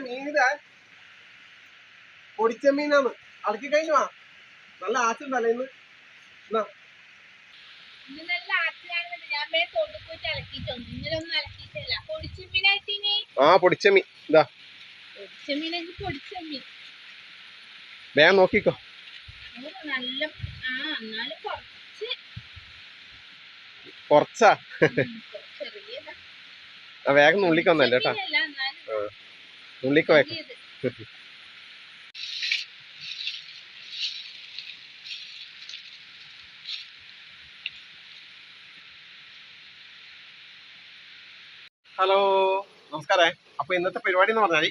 മീനിതാ പൊടിച്ച മീനാണ്. അടക്കി കഴിഞ്ഞു. നല്ല ആച്ചുണ്ടല്ലേ ഇന്ന്. പൊടിച്ച മീൻ ഇതാ. വേഗം നോക്കിക്കോ. കൊറച്ചാ വേഗം നുള്ളിക്കൊന്നല്ലേ കേട്ടാ. നുള്ളിക്കോ വേഗം. ഹലോ, നമസ്കാരേ. അപ്പൊ ഇന്നത്തെ പരിപാടി എന്ന് പറഞ്ഞാൽ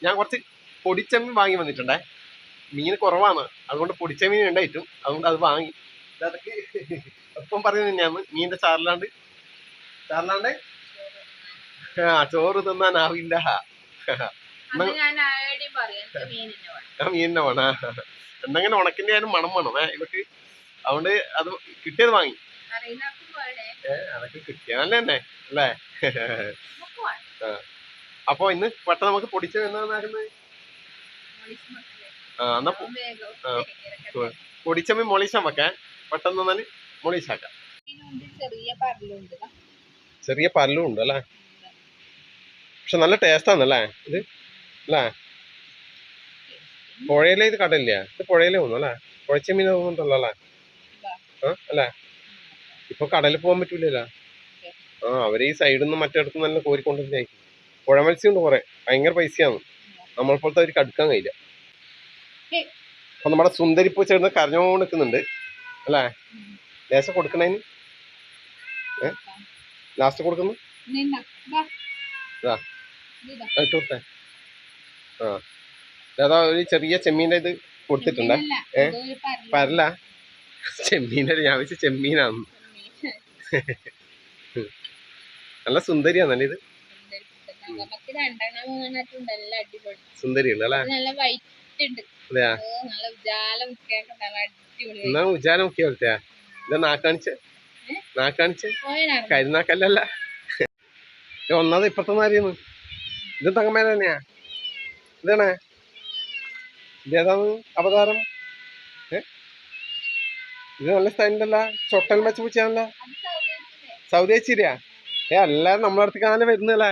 ഞാൻ കുറച്ച് പൊടിച്ചമീൻ വാങ്ങി വന്നിട്ടുണ്ടേ. മീൻ കുറവാണ്, അതുകൊണ്ട് പൊടിച്ചമീൻ ഉണ്ടായിട്ടും അതുകൊണ്ട് അത് വാങ്ങി. അതൊക്കെ എപ്പം പറയുന്നത് തന്നെയാണ്. മീനിന്റെ ചാറിലാണ്ട് ചോറ് തിന്നാനാവില്ല. മീനിനെ വേണ എന്തെങ്കിലും ഉണക്കിന്റെ ആയാലും മണം വേണം ഇവക്ക്. അതുകൊണ്ട് അത് കിട്ടിയത് വാങ്ങി. അതൊക്കെ കിട്ടിയാലേ തന്നെ അല്ലേ. അപ്പൊ ഇന്ന് പെട്ടെന്ന് നമുക്ക് പൊടിച്ച എന്നാക്കുന്നത്. എന്നാ പൊടിച്ചമ്മി മൊളീശാൻ വെക്കാൻ പെട്ടെന്ന് വന്നാല് മൊളീശാക്കാം. ചെറിയ പല്ലും ഉണ്ട് അല്ലേ. പക്ഷെ നല്ല ടേസ്റ്റ് ആണല്ലേ ഇത് അല്ലേ. പുഴയിലെ ഇത് കടലില്ല, ഇത് പുഴയിലേ തോന്നുന്നു അല്ലേ. പുഴച്ചമീൻ തോന്നുന്നുണ്ടല്ലോ അല്ലേ. അല്ലേ ഇപ്പൊ കടലിൽ പോകാൻ പറ്റൂലല്ലോ. അവര് ഈ സൈഡിൽ നിന്നും മറ്റിടത്തും നല്ല കോരിക്കൊണ്ടിരിക്കും. പുഴ മത്സ്യം ഉണ്ട് കുറെ, ഭയങ്കര പൈസയാണ്. നമ്മളെപ്പോലത്തെ അവർക്ക് അടുക്കാൻ കഴിയില്ല. അപ്പൊ നമ്മുടെ സുന്ദരിപ്പൂ ചേർന്ന് കരഞ്ഞോണ്ട് നിൽക്കുന്നുണ്ട് അല്ലേ. ലേശം കൊടുക്കണേന് ലാസ്റ്റ് കൊടുക്കുന്നു. ഇട്ടുകൊടുത്തേ. അതാ ഒരു ചെറിയ ചെമ്മീൻ്റെ ഇത് കൊടുത്തിട്ടുണ്ടേ. പരല ചെമ്മീൻ്റെ ഞാൻ വെച്ച് ചെമ്മീനാണ്. നല്ല സുന്ദരിയാണല്ലേ ഇത്. സുന്ദരിയുണ്ട് അല്ലേ. അതെയാ, എന്നാ ഉജാല മുക്കിയ പോലത്തെയാ. ഇതാ നാക്കാണിച്ച് കരിനാക്കല്ല. ഒന്നാമത് ഇപ്പത്തൊന്നും അറിയുന്നു. ഇത് തങ്ങമേല തന്നെയാ. ഇതാണേ ഇതേതാണ് അവതാരം. ഇത് നല്ല സ്റ്റൈലല്ല. ചൊട്ടൽ വെച്ച് പൂച്ചാണല്ലോ. സൗദി അച്ചീരിയാ. എല്ലാരും നമ്മളെ അടുത്ത് കാണാൻ വരുന്നല്ലേ.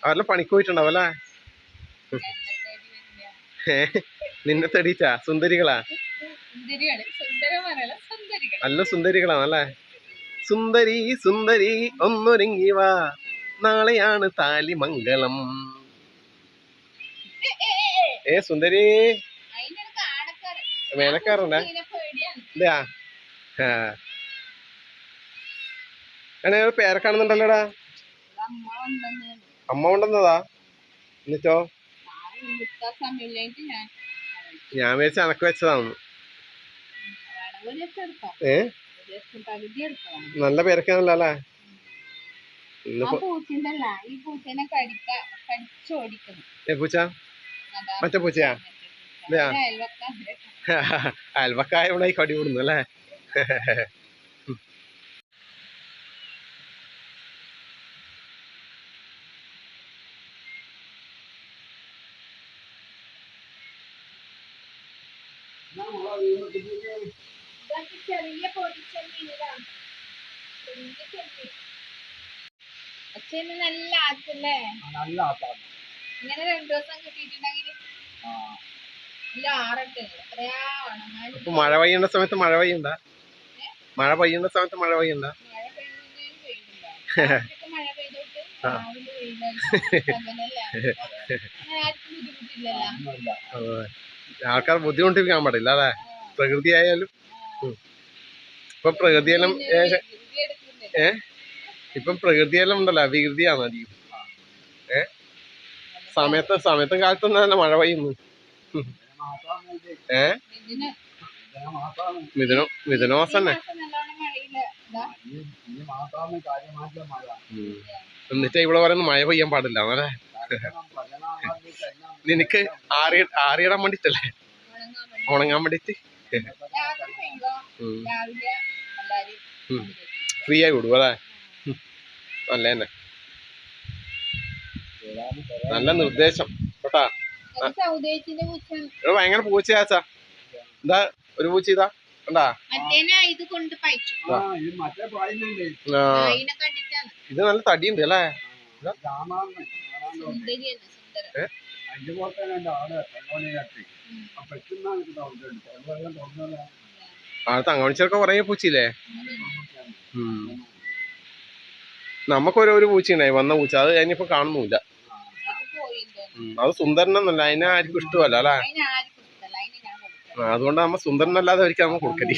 അവരെല്ലാം പണിക്ക് പോയിട്ടുണ്ടാവും അല്ലേ. നിന്നെ തടീച്ചാ സുന്ദരികളാ. നല്ല സുന്ദരികളാണല്ലേ. സുന്ദരി സുന്ദരി ഒന്നൊരുങ്ങി വാ, നാളെയാണ് താലിമംഗളം. സുന്ദരി മേലക്കാറുണ്ടേ. ഇതാ പേരെ കാണുന്നുണ്ടല്ലോടാ. അമ്മ കൊണ്ടുവന്നതാ. എന്നിട്ടോ ഞാൻ വിചാരിച്ച അനക്ക് വെച്ചതാന്ന്. നല്ല പേരക്കാണല്ലോ അല്ലേ. പൂച്ച മറ്റേ പൂച്ചയാ. അയൽവക്കായ ഇവിടെ കടി കൂടുന്നു അല്ലേ. നല്ല ആച്ചല്ലേ. ഇങ്ങനെ 2 ദിവസം കിട്ടിയിട്ടുണ്ടെങ്കിൽ മഴ പെയ്യേണ്ട സമയത്ത് മഴ പെയ്യണ്ട. മഴ പെയ്യേണ്ട സമയത്ത് മഴ പെയ്യണ്ട. ആൾക്കാർ ബുദ്ധിമുട്ടിരിക്കാൻ പാടില്ല അല്ലേ. പ്രകൃതി ആയാലും ഇപ്പൊ പ്രകൃതിയെല്ലാം ഇപ്പം പ്രകൃതിയെല്ലാം ഉണ്ടല്ലോ വികൃതിയാണ് അധികം. സമയത്തും കാലത്തൊന്നും തന്നെ മഴ പെയ്യുന്നു. മിഥുനമാസം തന്നെ. എന്നിട്ട് ഇവിടെ പറയുന്ന മഴ പെയ്യാൻ പാടില്ല അല്ലേ. നിനക്ക് ആറിയിടാൻ വേണ്ടിട്ടല്ലേ, ഉണങ്ങാൻ വേണ്ടിട്ട് ഫ്രീ ആയി വിടും അല്ലേ. നല്ല തന്നെ. നല്ല നിർദ്ദേശം കേട്ടാ. സൗദേശിന്റെ പൂച്ച ഇവിടെ ഭയങ്കര പൂച്ചയാച്ചാ. എന്താ ഒരു പൂച്ച ഇതാ കണ്ടാ. ഇത് കൊണ്ട് പയച്ചു ഇത് നല്ല തടിയുണ്ട് അല്ലേ. ആ തങ്ങമണിച്ചൊക്കെ കൊറേ പൂച്ചയില്ലേ. നമുക്കൊരു പൂച്ച ഉണ്ടായി വന്ന പൂച്ച, അത് കഴിഞ്ഞിപ്പോ കാണുന്നില്ല. അത് സുന്ദരനൊന്നല്ല, അതിനെ ആർക്കും ഇഷ്ടമല്ല അല്ലേ. അതുകൊണ്ട് നമ്മ സുന്ദരനല്ലാതെ ഒരിക്കൽ നമ്മ കൊടുക്കടി.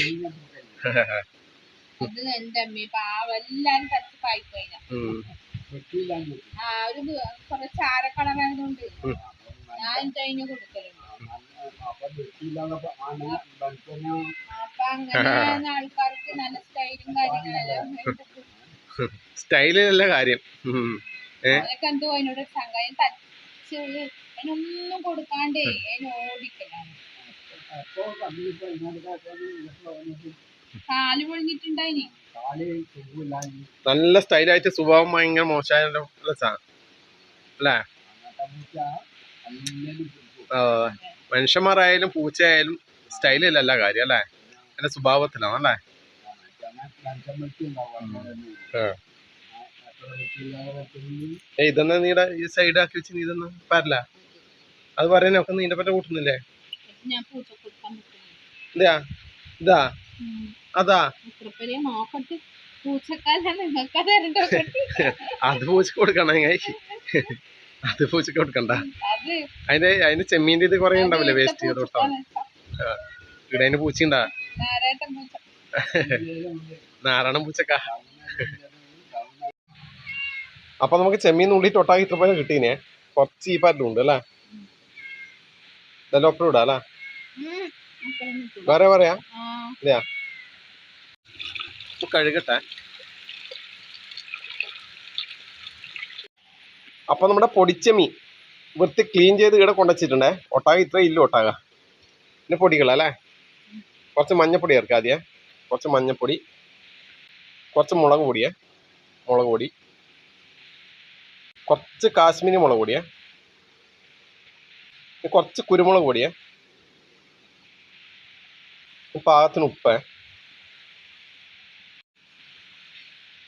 ആൾക്കാർക്ക് നല്ല സ്റ്റൈലും കാര്യങ്ങളെല്ലാം സ്റ്റൈലിലല്ല കാര്യം. എന്തോ അതിനോട് സംഘം തച്ച് അതിനൊന്നും കൊടുക്കാണ്ടേ അതിന് ഓടിക്കലാണ്. കാല് പൊളിഞ്ഞിട്ടുണ്ടായിനി. നല്ല സ്റ്റൈലായിട്ട് സ്വഭാവം ഭയങ്കര മോശമായല്ലോ അല്ലേ. മനുഷ്യന്മാരായാലും പൂച്ചയായാലും സ്റ്റൈലിലല്ല കാര്യം അല്ലേ, എന്റെ സ്വഭാവത്തിലാണ് അല്ലേ. ഇതെന്നാ നീടെ ഈ സൈഡ് ആക്കി വെച്ച് നീ ഇതൊന്നും പറല്ല. അത് പറയാനൊക്കെ നീന്റെ പറ്റ കൂട്ടുന്നില്ലേ. ഇതാ ഇതാ അതാ അത് പൂച്ചക്ക് കൊടുക്കണ. അത് പൂച്ചക്ക് കൊടുക്കണ്ട. അതിന് ചെമ്മീന്റെ ഇത് കൊറേ ഉണ്ടാവില്ലേ വേസ്റ്റ് ചെയ്ത് കൊടുത്താ. ഇവിടെ അതിന് പൂച്ചണ്ടാ. നാരായണ പൂച്ചക്ക. അപ്പൊ നമുക്ക് ചെമ്മീൻ ഉള്ളിട്ട് ഒട്ടാക്കി ഇത്ര പോലെ കിട്ടീനെ. കുറച്ച് ഈ പാറ്റിലുണ്ട് അല്ലേ. ഇതെല്ലാം ഒപ്പം ഇടാ അല്ലേ. വേറെ പറയാ ഇല്ലയാ. കഴുകട്ടെ. അപ്പൊ നമ്മുടെ പൊടിച്ചെമ്മീൻ വൃത്തി ക്ലീൻ ചെയ്ത് ഇവിടെ കൊണ്ടുവച്ചിട്ടുണ്ടേ. ഒട്ടാക ഇത്ര ഇല്ല ഒട്ടാക. പിന്നെ പൊടികളല്ലേ. കുറച്ച് മഞ്ഞപ്പൊടി ചേർക്കാം ആദ്യം. കുറച്ച് മഞ്ഞപ്പൊടി, കുറച്ച് മുളക് പൊടിയേ, മുളക് പൊടി, കുറച്ച് കാശ്മീരി മുളക് പൊടിയേ, കുറച്ച് കുരുമുളക് പൊടിയേ, പാകത്തിന് ഉപ്പ്.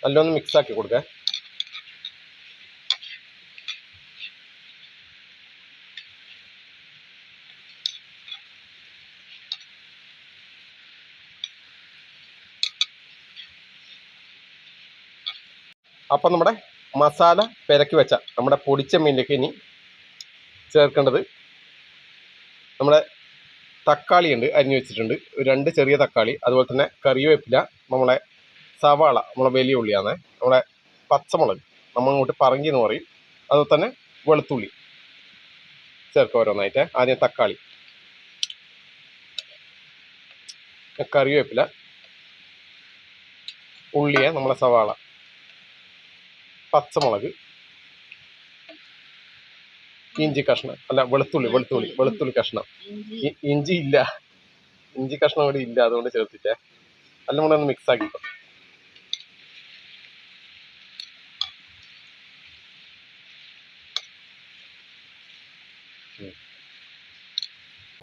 നല്ലൊന്ന് മിക്സ് ആക്കി കൊടുക്ക. അപ്പം നമ്മുടെ മസാല പെരക്കി വെച്ച നമ്മുടെ പൊടിച്ചെമ്മീനിലേക്ക് ഇനി ചേർക്കേണ്ടത് നമ്മുടെ തക്കാളി ഉണ്ട്, അരിഞ്ഞു വെച്ചിട്ടുണ്ട്. 2 ചെറിയ തക്കാളി, അതുപോലെ തന്നെ കറിവേപ്പില, നമ്മളെ സവാള, നമ്മളെ വലിയ ഉള്ളിയാണ്, നമ്മളെ പച്ചമുളക് നമ്മൾ അങ്ങോട്ട് പറങ്കി എന്ന് പറയും, അതുപോലെ തന്നെ വെളുത്തുള്ളി ചേർക്കുക ഓരോന്നായിട്ട്. ആദ്യം തക്കാളി, കറിവേപ്പില, ഉള്ളിയെ നമ്മളെ സവാള, പച്ചമുളക്, ഇഞ്ചി കഷ്ണം, അല്ല വെളുത്തുള്ളി കഷ്ണം. ഇഞ്ചി ഇല്ല, ഇഞ്ചി കഷ്ണം ഇവിടെ ഇല്ല, അതുകൊണ്ട് ചേർത്തിട്ടേ. എല്ലാം കൂടെ ഒന്ന് മിക്സ് ആക്കിക്കോ.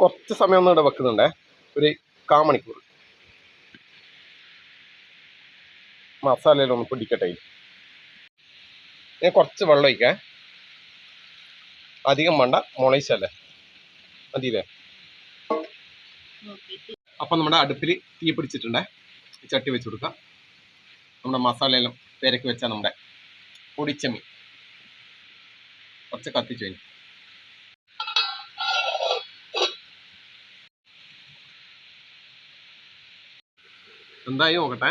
കുറച്ച് സമയം ഒന്നും ഇവിടെ വെക്കുന്നുണ്ടേ, ഒരു 1/4 മണിക്കൂർ. മസാലയിലൊന്ന് പിടിക്കട്ടെ. ഞാൻ കുറച്ച് വെള്ളം ഒഴിക്കാം. അധികം വേണ്ട, മുളയിച്ചല്ലേ മതിയില്ലേ. അപ്പം നമ്മുടെ അടുപ്പിൽ തീ പിടിച്ചിട്ടുണ്ടേ. ചട്ടി വെച്ച് കൊടുക്കാം. നമ്മുടെ മസാലയെല്ലാം പെരക്കി വെച്ചാൽ നമ്മുടെ പൊടിച്ചെമ്മീൻ കുറച്ച് കത്തിച്ചു കഴിഞ്ഞു. എന്തായി നോക്കട്ടെ.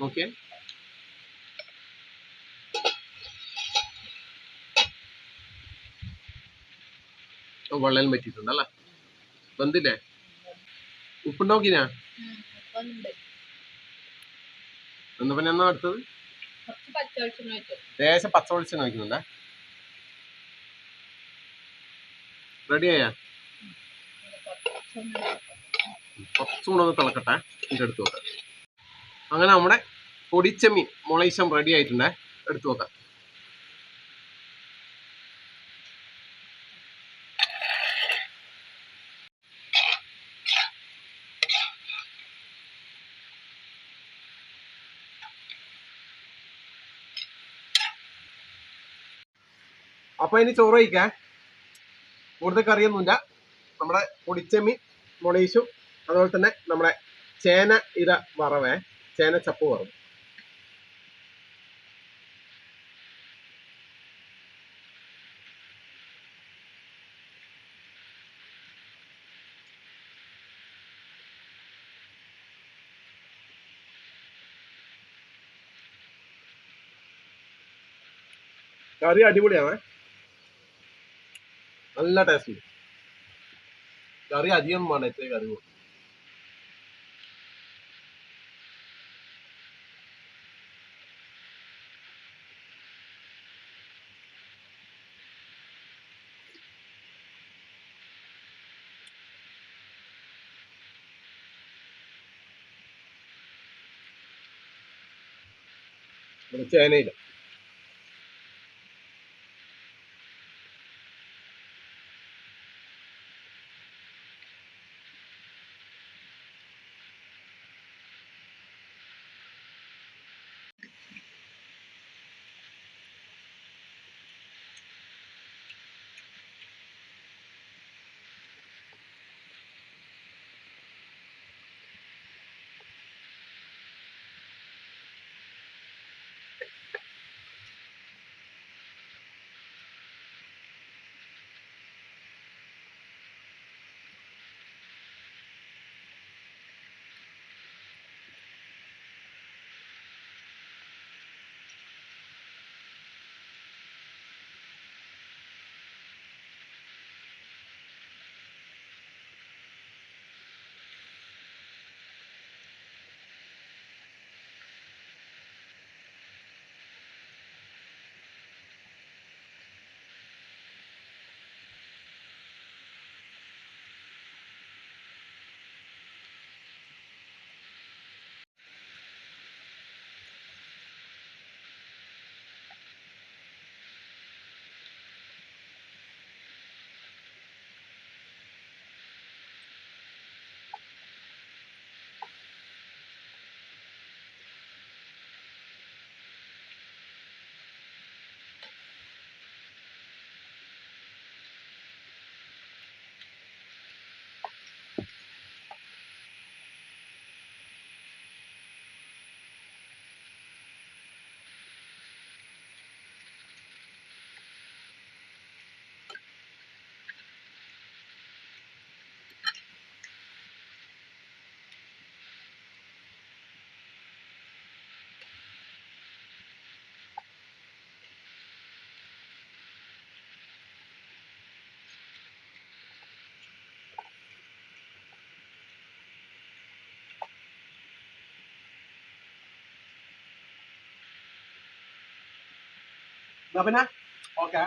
നോക്കിയേ, വെള്ളം പറ്റിയിട്ടുണ്ടല്ലേ. വെന്തില്ലേ? ഉപ്പുണ്ടോക്കിനാ എന്താ പിന്നെ എന്നാ അടുത്തത്? ലേശം പച്ച വെളിച്ചെണ്ണ ഒഴിക്കുന്നുണ്ടേ. റെഡിയായാ? കുറച്ചുകൂടെ ഒന്ന് തിളക്കട്ടെ, ഇതിൻ്റെ എടുത്ത് നോക്കാം. അങ്ങനെ നമ്മുടെ പൊടിച്ചെമ്മീൻ മുളയിശം റെഡി ആയിട്ടുണ്ടേ. എടുത്തു നോക്കാം. അപ്പൊ ഇനി ചോറ് കഴിക്കാ. കൂടുതൽ കറിയൊന്നുമില്ല. നമ്മുടെ പൊടിച്ചെമ്മീൻ മുളയിച്ചു, അതുപോലെ തന്നെ നമ്മുടെ ചേന ഇര വറവേ, ചേന ചപ്പ് വറവ്. കറി അടിപൊളിയാണ്, നല്ല ടേസ്റ്റ്. കറി അധികം വേണ്ട, ഇത്രയും കറി പോകും. ചേനയില്ല. എന്നാ പിന്നെ ഓക്കെ.